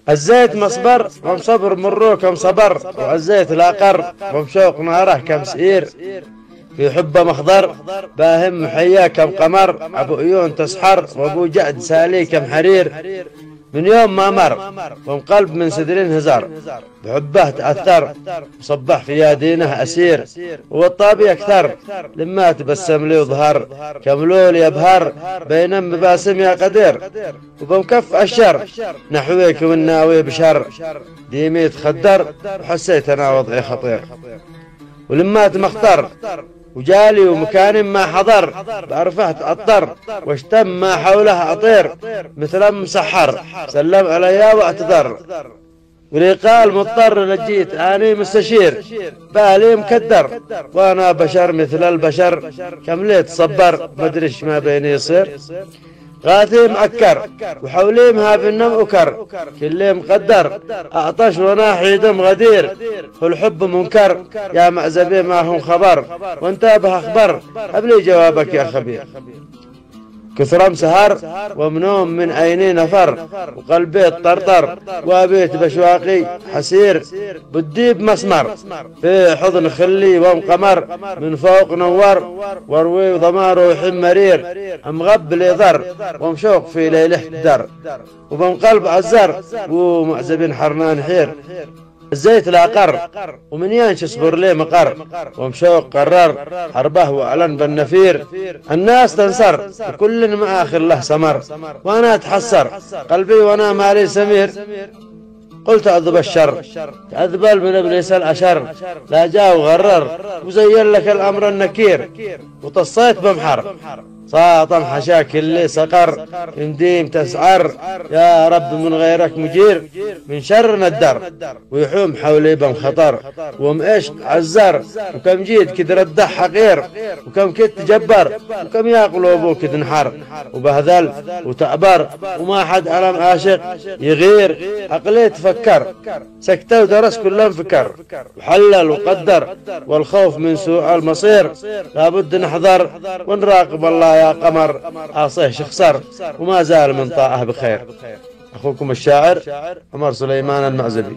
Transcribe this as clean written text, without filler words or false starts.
الزيت مصبر ومصبر مرو كم صبر، والزيت الأقر ومشوق ناره كم سئير. في حبه مخضر باهم محياه كم قمر، أبو عيون تسحر وأبو جعد سالي كم حرير. من يوم ما مر ومقلب من سدرين هزار، بحبه تأثر وصبح في يدينه أسير. والطابي أكثر لما تبسم لي وظهر، كملول يبهر بين مباسم يا قدير. وبمكف الشر نحويك والناوي بشر، ديمي تخدر وحسيت أنا وضعي خطير. ولما تمختر وجالي ومكان ما حضر، بعرفه تأطر واشتم ما حوله أطير. مثل مسحر سلم عليا واعتذر، ولي قال مضطر لجيت أني مستشير. بالي مكدر وأنا بشر مثل البشر، كم ليت صبر مدريش ما بيني يصير. غاثي مأكر وحولي مهاب النم أكر، كلي مقدر أعطش وناحي دم غدير. والحب منكر يا معزبي ما هم خبر، وانتبه أخبر قبلي جوابك يا خبير. كثرم سهر ومنوم من عيني نفر، وقلبي طرطر وابيت بشواقي حسير. بالديب مسمر في حضن خلي ومقمر، من فوق نور وروي وضمار وحم مرير. مغب ليضر ومشوق في ليله در، وبمقلب عزر ومعزبين حرنان حير. الزيت الأقر ومن ينش اصبر ليه مقر، ومشوق قرر حربه وأعلن بالنفير. الناس تنصر وكل ما آخر له سمر، وأنا أتحسر قلبي وأنا مالي سمير. قلت أذب الشر تأذبل من إبليس الأشر، لا جاء وغرر وزين لك الأمر النكير. وطصيت بمحر ساطم حشاك اللي سقر، يمديم تسعر يا رب من غيرك مجير. من شر ندر ويحوم حولي بمخطر، ومعشق عزر وكم جيد كد رده حقير. وكم كنت جبر وكم يا قلوبه كد نحر، وبهذل وتعبر وما حد ألم عاشق يغير. عقلي تفكر سكته ودرس كلهم فكر، وحلل وقدر والخوف من سوء المصير. لابد نحذر ونراقب الله يا قمر، عاصيه شخسر وما زال من طاعه بخير. أخوكم الشاعر عمر سليمان المعزبي.